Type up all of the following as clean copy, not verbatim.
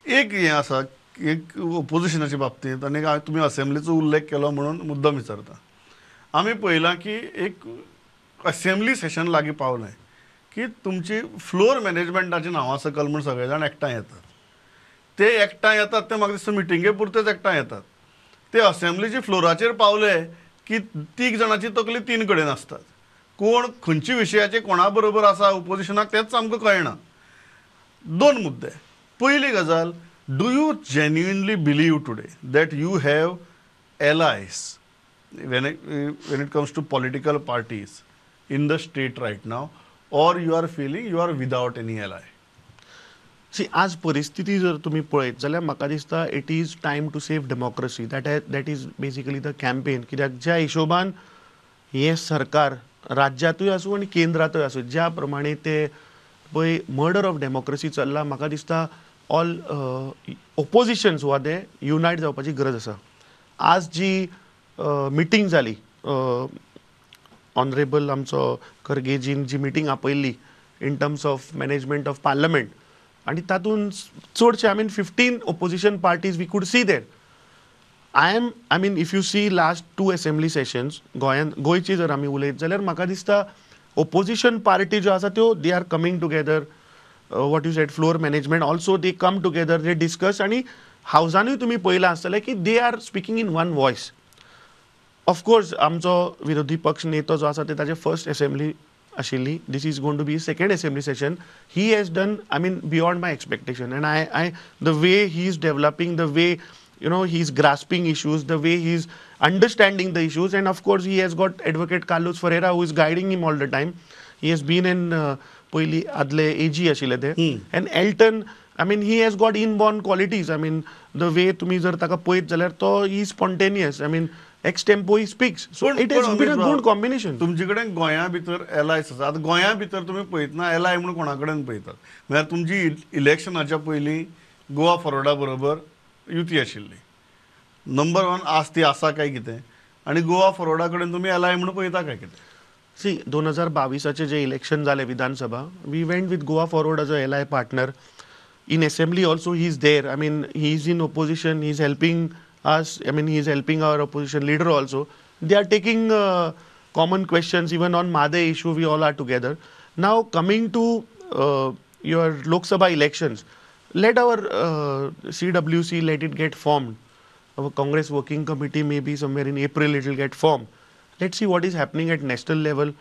एक हे आसा, एक ओपोजिशनाच्या बाबतींत आनी तुमी असेंब्लीचो उल्लेख केलो म्हणून मुद्दम विचारता. आमी पळयलां की एक असेंब्ली सेशन लागीं पावलें की तुमची फ्लोर मॅनेजमेंटाची नांवां सकयल म्हूण सगळे जाण एकठांय येतात. ते एकठांय येतात ते म्हाका दिसता मिटिंगे पुरतेच एकठांय येतात. ते असेंब्लीच्या फ्लोराचेर पावले की तीग जाणांची तकली तीन कडेन आसतात. कोण खंयच्या विशयाचे कोणा बरोबर आसा ओपोजिशनाक तेच आमकां कळना. दोन मुद्दे. पहिली गजाल, do you genuinely believe today that you have allies when it comes to political parties in the state right now, or you are feeling you are without any ally? See आज परिस्थिती जर तुम्ही पळयत जाल्यार म्हाका दिसता it is time to save democracy. That is basically the campaign. कित्याक ज्या हिशोबान हे सरकार राज्यातूय आसूं आनी केंद्रातूय आसूं ज्या प्रमाणे ते पळय मर्डर ऑफ डेमोक्रेसी चल्ला, म्हाका दिसता ऑल ओपोजिशन्स वा ते युनायट जावपाची गरज आसा. आज जी मिटींग जाली, ऑनरेबल आमचो खर्गेजीन जी मिटींग आपयल्ली in terms of management of parliament, आनी तातूंत चडशे 15 opposition parties we could see there. I mean if you see last 2 assembly sessions गोंयची जर आमी उलयत जाल्यार म्हाका दिसता ओपोजिशन पार्टी ज्यो आसा त्यो they are coming together. What you sed floor management also they come together, they discuss. आनी हावजानूय तुमी पळयलां आसतलें की they are speaking in one voice. Of course आमचो विरोधी पक्ष नेतो जो आसा ते ताजे फर्स्ट असेंब्ली आशिल्ली. This is going to be second assembly session. He has done beyond my expectation. And I the way he is developing, the way he is grasping issues, the way he is understanding the issues, and of course he has got Advocate Carlos Ferreira who is guiding him all the time. He has been in पहिली आदले AG आशिल्ले ते, and Elton, he has got inborn qualities. The way तुम्ही जर ताका पळयत जाल्यार तो he is spontaneous. Ex tempo he speaks, so it has been a good combination. तुमचे कडेन गोंया भितर एलायस आसा. आतां गोंया भितर तुमी पळयतना एलाय म्हणून कोणा कडेन पळयतात. म्हळ्यार तुमची इलेक्शनाच्या पयलीं गोवा फॉरवर्डा बरोबर युती आशिल्ली. नंबर 1 आज ती आसा काय कितें, आनी गोवा फॉरवर्डा कडेन तुमी एलाय म्हणून पळयता काय कितें? सी 2022 जे इलेक्शन जाले विधानसभा, we went with Goa Forward as a ally partner. In assembly also he is there. He is in opposition, he is helping us. He is helping our opposition leader also. They are taking common questions. Even on Made issue, we all are together. Now, coming to your Lok Sabha elections, let our CWC, let it get formed. Our Congress working committee, maybe somewhere in April, it will get formed. Let's see what is happening at national level.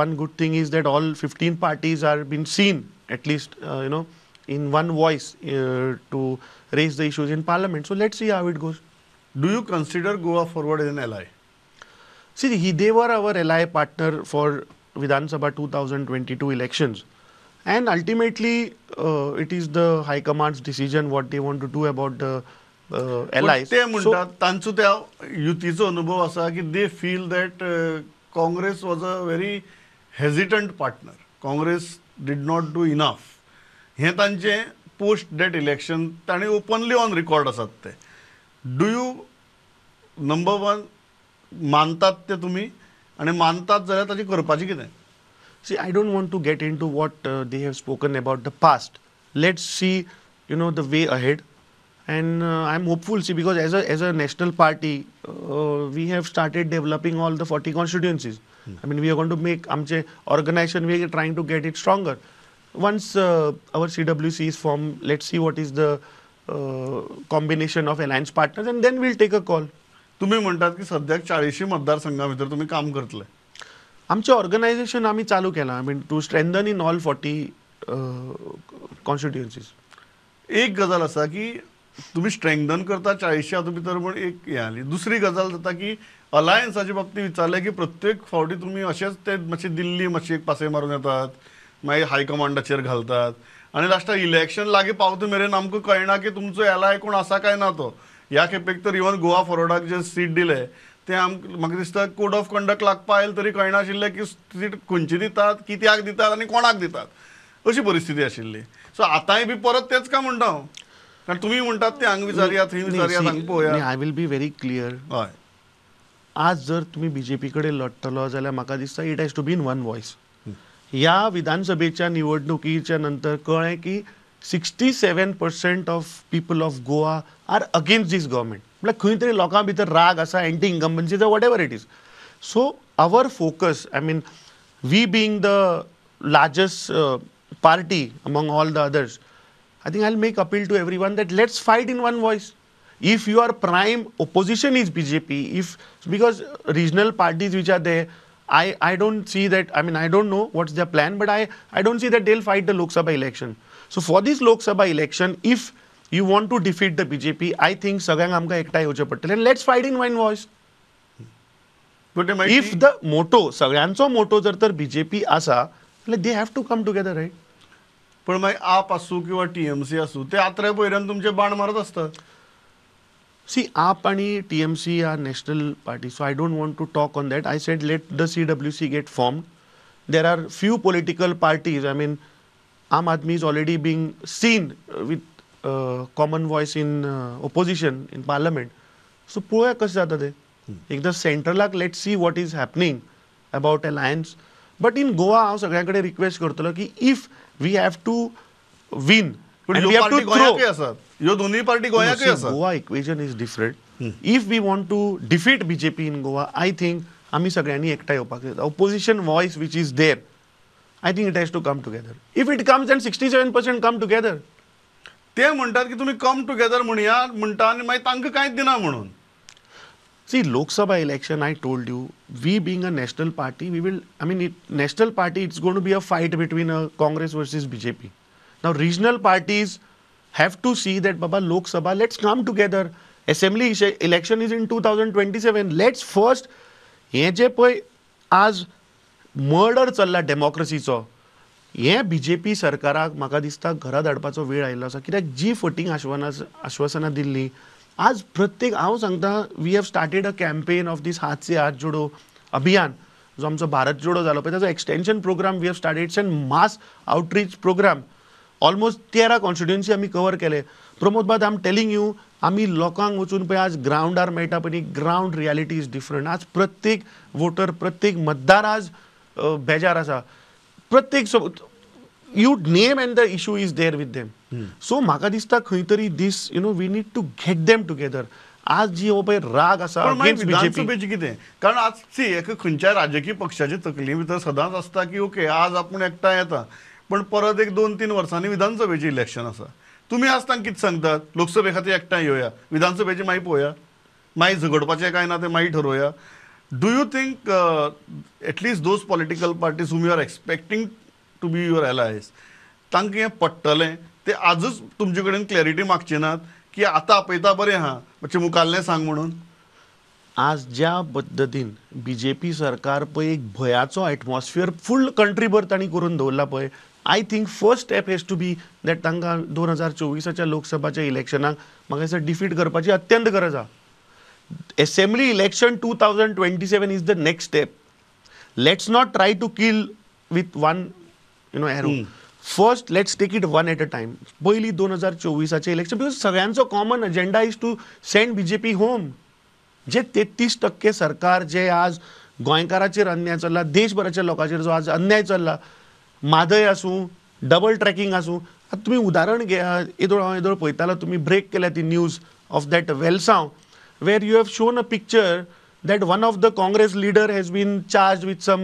One good thing is that all 15 parties are been seen, at least, in one voice to raise the issues in parliament. So let's see how it goes. Do you consider Goa Forward as an ally? See, they were our ally partner for Vidhan Sabha 2022 elections. And ultimately, it is the High Command's decision what they want to do about the allies. ते म्हणतात तांचो त्या युतीचो अनुभव असा की they feel that Congress was a very hesitant partner. Congress did not do enough. हे तांचे post date election ताणी ओपनली ऑन रिकॉर्ड आसात ते. डू यू नंबर 1 मानतात ते तुम्ही, आणि मानतात जाल्यार ताची करपाची कितें? See, I don't want to get into what they have spoken about the past. Let's see, the way ahead. And I'm hopeful, see, because as a national party, we have started developing all the 40 constituencies. We are going to make amche organization, we are trying to get it stronger. Once our CWC is formed, let's see what is the combination of alliance partners, and then we'll take a call. तुम्ही म्हणतात की सध्याक 40 मतदारसंघा भितर तुम्ही काम करतले. आमचे organisation आम्ही चालू केला. To strengthen in all 40 constituencies. एक गजाल आसा की तुम्ही स्ट्रेंथन करता 40 भितर म्हण एक हे आली. दुसरी गजाल जाता की अलायन्साच्या बाबतीत विचारले की प्रत्येक फावटी तुम्ही अशेंच ते मातशी दिल्ली मातशी एक पासय मारून येतात, मागीर हायकमांडाचेर घालतात, आनी लास्टाक इलेक्शन लागीं पावता मेरेन आमकां कळना की तुमचो एलाय कोण आसा काय ना तो. ह्या खेपेक तर इवन गोवा फॉरवर्डाक जे सीट दिले ते म्हाका दिसता कोड ऑफ कंडक्ट लागपा आयले तरी कळनाशिल्लें की सीट खंयची दितात, कित्याक दितात आनी कोणाक दितात, अशी परिस्थिती आशिल्ली. सो आतांय बी परत तेच का म्हणटा हांव, कारण तुमी म्हणटात ते हांगा विचारया थंय विचारया हांगा पळोवया. I will be very clear. हय, आज जर तुम्ही बीजेपी कडेन लढतलो जाल्यार म्हाका दिसता it has to be in one voice. ह्या विधानसभेच्या निवडणुकीच्या नंतर कळ्ळें की 67% of people of Goa are against this government. म्हटल्यार खंय तरी लोकां भितर राग आसा, anti incumbency whatever it is. So our focus, I mean we being the largest party among all the others, I think I'll make appeal to everyone that let's fight in one voice. If your prime opposition is BJP, because regional parties which are there, I don't see that, I mean, I don't know what's their plan, but I don't see that they'll fight the Lok Sabha election. So for this Lok Sabha election, if you want to defeat the BJP, I think सगळ्यांक आमकां एकठांय येवचें पडटलें and let's fight in one voice. If the motto, सगळ्यांचो motor जर तर BJP आसा, they have to come together, right? पण मागीर आप आसूं किंवा TMC आसूं ते आत्र्या पयऱ्यान तुमचे बाण मारत असतात. See, AAP and TMC are national parties, so I don't want to talk on that. I said let the CWC get formed. There are few political parties. I mean, Aam Aadmi is already being seen with common voice in opposition in parliament. So, पळोवया कशें जाता तें. एकदा सेंट्रलाक let's see what is happening about alliance. But in Goa, हांव सगळ्यां कडेन request करतलो की if we have to win and we have to गोंयाकूय आसात, ह्यो दोनूय पार्टी गोंयाकूय see, आसात. Goa equation is different. If we want to defeat BJP in Goa, I think आमी सगळ्यांनी एकठांय येवपाक जाय. Opposition voice which is there, I think it has to come together. If it comes and 67% come together. ते म्हणटात की तुम्ही come together म्हणया म्हणटा आनी मागीर तांकां कांयच दिना म्हणून. See, Lok Sabha election, I told you, we being a national party, we will, I mean, national party, it's going to be a fight between Congress versus BJP. Now, regional parties have to see that, Baba, Lok Sabha, let's come together. Assembly election is in 2027. Let's first, हे जे पळय आज murder चल्ला डेमोक्रेसीचो, हे BJP सरकाराक म्हाका दिसता घरा धाडपाचो वेळ आयिल्लो आसा. कित्याक जी फटींग आश्वासनां दिल्लीं, आज प्रत्येक हांव सांगता, we have started a campaign of this हाथ से हाथ जोडो अभियान, जो आमचो भारत जोडो जालो पळय, ताचो extension program we have started. It's an mass outreach program. Almost 13 constituency आमी कवर केले. प्रमोद बाद, आय एम टेलिंग यू, आमी लोकांक वचून पळय आज ग्रावंडार मेळटा पळय, ग्रावंड रियालिटी इज डिफरंट. आज प्रत्येक वोटर, प्रत्येक मतदार आज बेजार आसा. प्रत्येक you name and the issue is there with them. So म्हाका दिसता खंय तरी this, you know, we need to get them together. आज जी हो पळय राग आसा अगेन्स्ट BJP, विधानसभेची कितें, कारण आज सी एक खंयच्याय राजकीय पक्षाची तकली भितर सदांच आसता की ओके आज आपूण एकठांय येता, पण परत एक 2-3 वर्सांनी विधानसभेची इलेक्शन आसा. तुमी आज तांकां कितें सांगतात, लोकसभे खातीर एकठांय येवया, विधानसभेची मागीर पळोवया, मागीर झगडपाचें कांय ना तें मागीर ठरवया. Do you think at least those political parties whom you are expecting to be your allies, तांकां हें पडटलें, ते आजूच तुमचे कडेन क्लॅरिटी मागचे नात की आतां आपयता बरें आहा, मातशें मुखाल्लें सांग म्हणून. आज ज्या पद्दतीन BJP सरकार पळय एक भयाचो एटमॉस्फियर फूल कंट्रीभर तांणी करून दवरला पळय, I think first step has to be that तांकां 2024च्या लोकसभाच्या इलेक्शनाक म्हाका दिसता डिफीट करपाची अत्यंत गरज आहा. Assembly election 2027 is the next step. Let's not try to kill with one, you know, arrow. First, let's take it one at a time. पहिली 2024चे इलेक्शन, बिकॉज सगळ्यांचो common agenda is to send BJP home. जे 33% सरकार जे आज गोंयकाराचेर अन्याय चल्ला, देशभराच्या लोकांचेर जो आज अन्याय चल्ला, म्हादय आसूं, डबल ट्रॅकिंग आसूं, आतां तुमी उदाहरण घेया, येदोळ पळयतालो तुमी ब्रेक केल्या ती news of that Velsao, where you have shown a picture that one of the Congress leader has been charged with some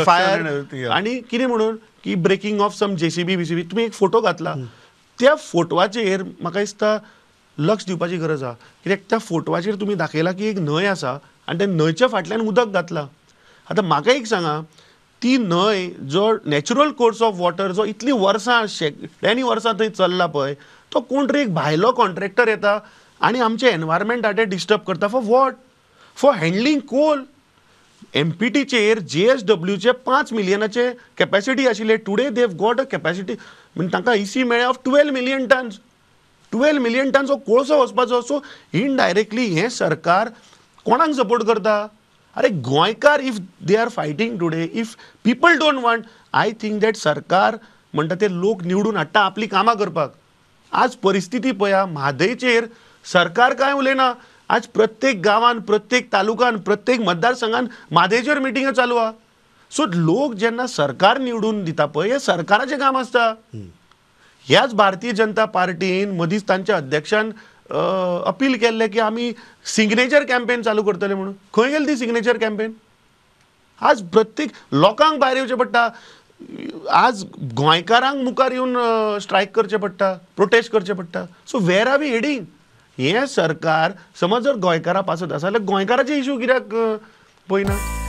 FIR आणि कितें म्हणून की breaking of some JCB BCB. तुम्ही एक फोटो घातला, त्या फोटवाचेर म्हाका दिसता लक्ष दिवपाची गरज आहा. कित्याक त्या फोटवाचेर तुमी दाखयला की एक न्हंय आसा आनी त्या न्हंयच्या फाटल्यान उदक घातलां. आतां म्हाका एक सांगा, ती न्हंय जो नॅचरल कोर्स ऑफ वॉटर जो इतली वर्सां शेकड्यांनी वर्सां थंय चल्ला पळय, तो कोण तरी एक भायलो कॉन्ट्रॅक्टर येता आनी आमचे एनवायरमेंटाचे डिस्टर्ब करता. For what? For handling coal. MPTचेर JSWचे 5 मिलियनाचे कॅपॅसिटी आशिल्ले. Today they have got a capacity, म्हणजे तांकां EC मेळ्ळ्या of 12 million tons. 12 million tons हो कोळसो वचपाचो. सो इनडायरेक्टली हें सरकार कोणाक सपोर्ट करता? अरे गोंयकार, if they are fighting today, if people don't want, I think that सरकार म्हणटा ते लोक निवडून हाडटा आपली कामां करपाक. आज परिस्थिती पळया, म्हादयचेर सरकार कांय उलयना. आज प्रत्येक गांवांत, प्रत्येक तालुकान, प्रत्येक मतदारसंघान म्हादयचेर मिटिंगा चालू आहा. सो लोक जेन्ना सरकार निवडून दिता पळय हे सरकाराचें काम आसता. ह्याच भारतीय जनता पार्टीन मदींच तांच्या अध्यक्षान अपील केल्लें की आमी सिग्नेचर कॅम्पेन चालू करतले म्हणून. खंय गेली ती सिग्नेचर कॅम्पेन? आज प्रत्येक लोकांक भायर येवचें पडटा. आज गोंयकारांक मुखार येवन स्ट्रायक करचें पडटा, प्रोटेस्ट करचें पडटा. So where are we heading? हें सरकार समज जर गोंयकारां पासत आसा जाल्यार गोंयकाराचे इश्यू कित्याक पळयना?